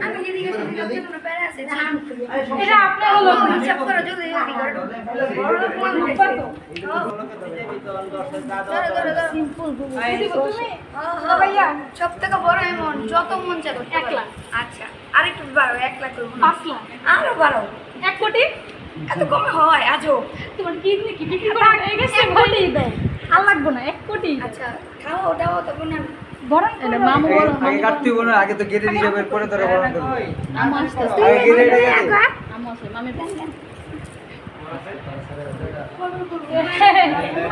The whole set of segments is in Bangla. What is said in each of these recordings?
আমি যেদিকে সেদিকে আপনি কোনো প্যারা আছে এটা আপনার হলো হিসাব করে যদি এদিকে করে সিম্পল তুমি ভাইয়া সব থেকে বড় অ্যামাউন্ট যত মন চাই 1 লাখ। আচ্ছা আরেকটু বাড়ো 1 লাখ করবো 5 লাখ আরো বাড়ো 1 কোটি এত কমে হয় আজও তোমার কিডনি কি বিক্রি করা হয়ে গেছে কোটি দাও আর লাগবে না 1 কোটি আচ্ছা খাও ওটাও তো না বরং এটা মামু বড় আগে কাটতে হবে না আগে তো কেটে দিতে হবে পরে তোরা বরণ করবে আমু আসছে আগে কেটে দিতে আমু আছে মামি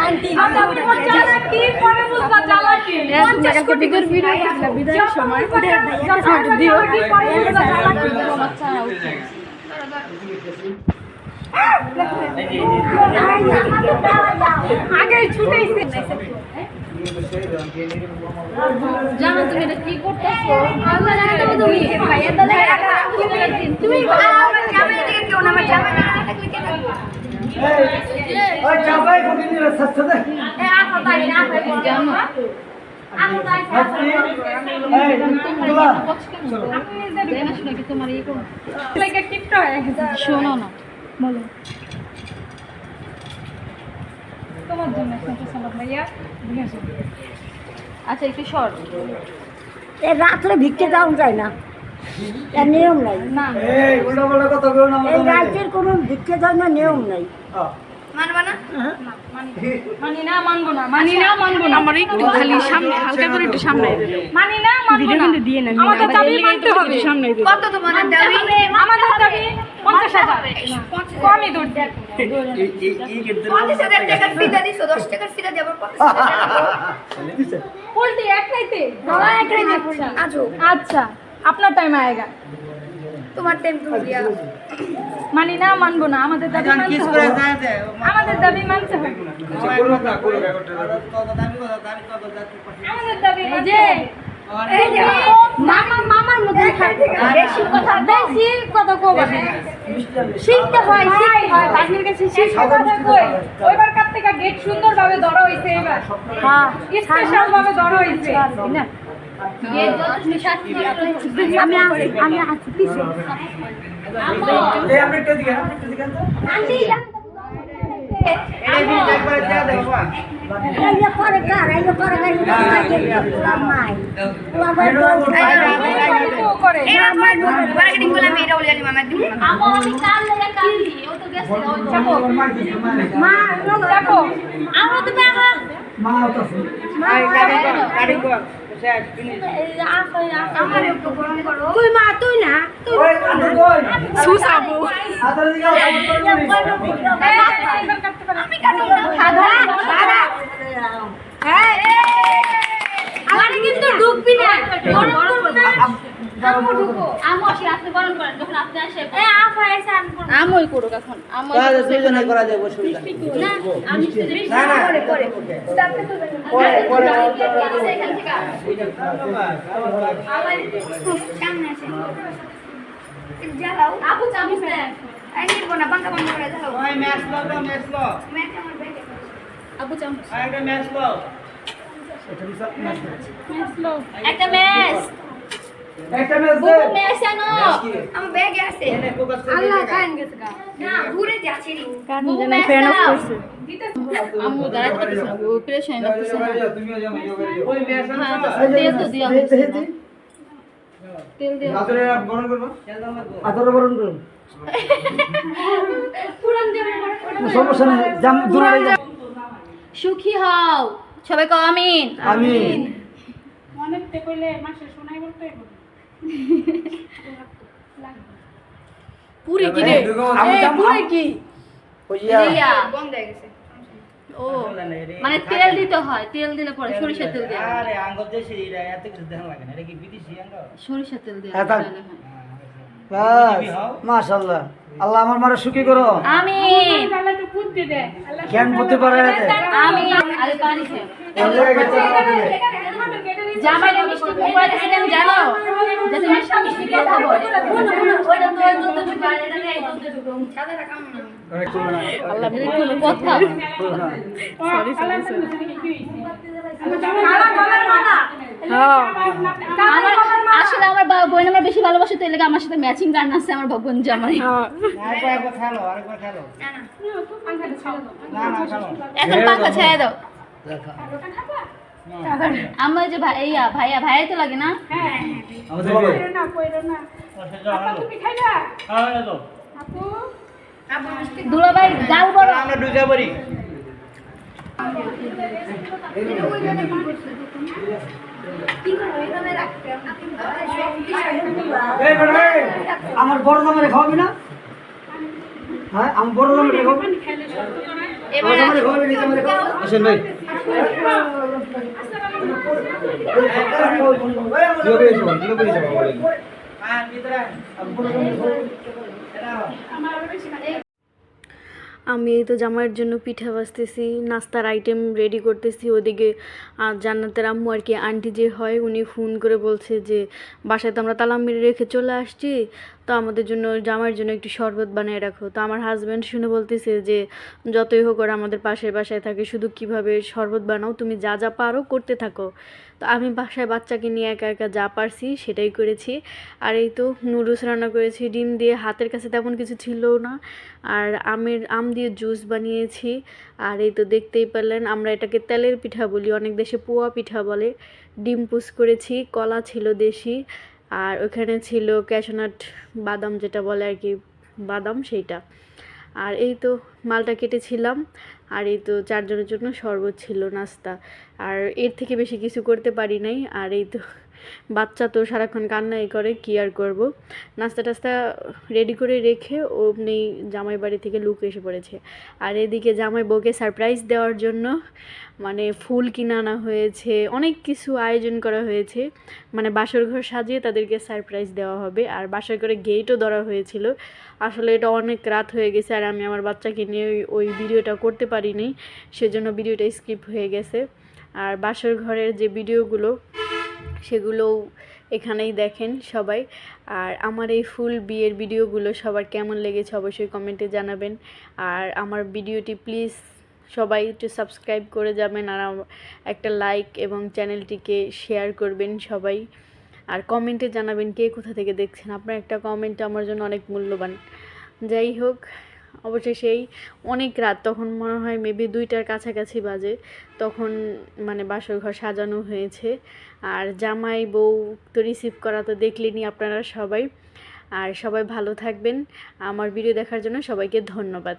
আন্টি আপনি জানা কি পরে বুঝবা চালাকি 50 কোটি করে ভিডিও করছিলাম বিদায়ের সময় দিও কি পরে বুঝবা চালাকি বাচ্চা আগে ছুটাইছে জানো তুমি এটা কি করতেছো আল্লাহ জানে তুমি ভাইয়া দলে তুমি আমি এদিকে কেউ না আমার জামাই না থাকলে কে থাকবে ওই চাপাই ফুটি নিয়ে সাথে এ আপা তাই না ভাই জানো আপা তাই এই দুলা আপনি জানেন না কি তোমার এই কোন লাইক টিপটা হয়ে গেছে শোনো না বলো তোমার জন্য একটা সালাদ ভাইয়া দিয়ে আসো আচ্ছা একটু শর্ট এই রাত্রে ভিক্ষে যাওয়া যায় না এর নিয়ম নাই না এই উল্টা পাল্টা কথা কইও না এই রাজ্যের কোনো ভিক্ষে যাওয়ার না নিয়ম নাই মানবা না মানি না মানবো না মানি না মানবো না আমার একটু খালি সামনে হালকা করে একটু সামনে মানি না মানবো না দিয়ে না আমাদের দাবি মানতে হবে সামনে কত তোমাদের দাবি আমাদের দাবি 50,000 কমই দূর দেখ 50,000 টাকার ফিদা দিছো 10 টাকার ফিদা দেব 50,000 উল্টি এক রাইতে ধরা এক রাইতে আজও আচ্ছা আপনার টাইম আয়েগা তোমার টাইম তুমি দিয়া মানি না মানবো না আমাদের দাবি মানতে হবে আমাদের দাবি মানতে হবে করো না করো আমাদের দাবি এই যে এই যে মামার মধ্যে বেশি কথা কইবা শিখতে হয় বাকির কাছে শিখতে কথা কই ওইবার কাছ থেকে গেট সুন্দরভাবে ধরা হইছে এবার হ্যাঁ স্পেশাল ভাবে ধরা হইছে না আমি আছি পিছে এই আপনি একটু দিকে তো আন্টি এই যে করে কার এই যে করে মাই করে মার্কেটিং বলে আমি এটা বলে জানি মামা দিমু আমি কাল লেগে কালি ও তো গেছে চাপো মা চাপো আমরা তো বাবা মা তো গাড়ি কর আমার একটু গরম করো তুই মা তুই না তুই ওই আনু কই সুসাবু আদর দিকে আমি কাটো না দাদা দাদা হ্যাঁ আমারে কিন্তু ঢুকবি না গরম করব না আমু ঢুকো আমু আসি আপনি গরম করেন যখন আপনি আসে আফা এসে আমি করব আমুই করুক এখন আমু তাহলে দুইজনে করা যাবে অসুবিধা না আমি না না পরে তারপরে তো পরে এখান থেকে আমার সামনে আছে জ্বালাও আপু চামচ দেন এই নিব না বাঙ্কা বাঙ্কা করে জ্বালাও ওই ম্যাচ লো তো ম্যাচ লো ম্যাচ আমার ব্যাগে আপু চামচ একটা ম্যাচ লো এটা বিশাল ম্যাচ স্লো একটা ম্যাচ একটা ম্যাচ দে বুবু ম্যাচ আনো আমার ব্যাগে আছে এনে ফোকাস করে আল্লাহ খান গেছে গা না ঘুরে যাচ্ছে রে বুবু ম্যাচ করছে আম্মু দাঁড়া করতেছে ও প্রেশার লাগতেছে না তুমিও যাও ওই ম্যাচ হ্যাঁ তেল তো দিয়া হচ্ছে না তেল দিয়া আদরে গরম করব আদরে গরম করব পুরান দিয়ে সমস্যা নেই জাম দূরে যাও সুখী হও সবাই কও আমিন আমিন অনেকতে কইলে মাসে শোনাই বলতে পুরি কি রে পুরি কি ওইয়া বন্ধ হয়ে গেছে ও মানে তেল দিতে হয় তেল দিলে পরে সরিষার তেল দিয়ে আরে আঙ্গুর দেশে এটা এত কিছু দেখা লাগে না এটা কি বিদেশি আঙ্গুর সরিষার তেল দিয়ে হ্যাঁ, তাই। বাস মাশাআল্লাহ আল্লাহ আমার মারে সুখী করো আমিন জ্ঞান বুদ্ধি পারে আমিন আরে পানি খেয়ে জামাইরে মিষ্টি মুখ করে দিয়েছিলেন জানো যাতে মিষ্টি মিষ্টি কথা বলে সাদাটা কাম না। আল্লাহ মেরে কোনো কথা আসলে আমার বোন আমার বেশি ভালোবাসে তো এর লাগে আমার সাথে ম্যাচিং গান আছে আমার বোন জামাই আরেকবার খেলো আরেকবার খেলো না না না না খেলো এখন পাখা ছেড়ে দাও আমার যে ভাইয়া তো লাগে না আপু মিষ্টি দুলাভাই গাল বড় আমরা ঢুকে পড়ি কি করে এখানে রাখতে আপনি আমার বড় দামের খাওয়াবি না? হ্যাঁ আমার বড় দামের খাওয়াবি? বড় দামের খাওয়াবি নিচে আমাদের খাওয়াবি? আসেন ভাই। আর ভিতরে আমি এই তো জামাইয়ের জন্য পিঠা বাজতেছি, নাস্তার আইটেম রেডি করতেছি। ওদিকে জান্নাতের আম্মু আর কি আন্টি যে হয় উনি ফোন করে বলছে যে বাসায় তো আমরা তালা মেরে রেখে চলে আসছি, তো আমাদের জন্য জামাইয়ের জন্য একটু শরবত বানিয়ে রাখো। তো আমার হাজব্যান্ড শুনে বলতেছে যে যতই হোক ওরা আমাদের পাশের বাসায় থাকে, শুধু কিভাবে শরবত বানাও, তুমি যা যা পারো করতে থাকো। তো আমি বাসায় বাচ্চাকে নিয়ে একা একা যা পারছি সেটাই করেছি। আর এই তো নুডলস রান্না করেছি ডিম দিয়ে, হাতের কাছে তেমন কিছু ছিল না। আর আম দিয়ে জুস বানিয়েছি। আর এই তো দেখতেই পেলেন, আমরা এটাকে তেলের পিঠা বলি, অনেক দেশে পোয়া পিঠা বলে। ডিম পুস করেছি, কলা ছিল দেশি, আর ওখানে ছিল ক্যাশনাট বাদাম যেটা বলে আর কি, বাদাম সেইটা। আর এই তো মালটা কেটেছিলাম। আর এই তো 4 জনের জন্য শরবত ছিল নাস্তা। আর এর থেকে বেশি কিছু করতে পারি নাই। আর এই তো বাচ্চা তো সারাক্ষণ কান্নাই করে, কি আর করব। নাস্তা টাস্তা রেডি করে রেখে অমনি জামাই বাড়ি থেকে লুক এসে পড়েছে। আর এদিকে জামাই বউকে সারপ্রাইজ দেওয়ার জন্য মানে ফুল কিনে আনা হয়েছে, অনেক কিছু আয়োজন করা হয়েছে। মানে বাসর ঘর সাজিয়ে তাদেরকে সারপ্রাইজ দেওয়া হবে। আর বাসর ঘরে গেটও ধরা হয়েছিল। আসলে এটা অনেক রাত হয়ে গেছে, আর আমি আমার বাচ্চাকে নিয়ে ওই ভিডিওটা করতে পারিনি, সেজন্য ভিডিওটা স্কিপ হয়ে গেছে। আর বাসর ঘরের যে ভিডিওগুলো সেগুলোও এখানেই দেখেন সবাই। আর আমার এই ফুল বিয়ের ভিডিওগুলো সবার কেমন লেগেছে অবশ্যই কমেন্টে জানাবেন। আর আমার ভিডিওটি প্লিজ সবাই একটু সাবস্ক্রাইব করে যাবেন, আর একটা লাইক এবং চ্যানেলটিকে শেয়ার করবেন সবাই। আর কমেন্টে জানাবেন কে কোথা থেকে দেখছেন, আপনার একটা কমেন্ট আমার জন্য অনেক মূল্যবান। যাই হোক, অবশ্যই সেই অনেক রাত, তখন মনে হয় মেবি 2টার কাছাকাছি বাজে, তখন মানে বাসর ঘর সাজানো হয়েছে। আর জামাই বউ তো রিসিভ করা তো দেখলেনি আপনারা সবাই। আর সবাই ভালো থাকবেন। আমার ভিডিও দেখার জন্য সবাইকে ধন্যবাদ।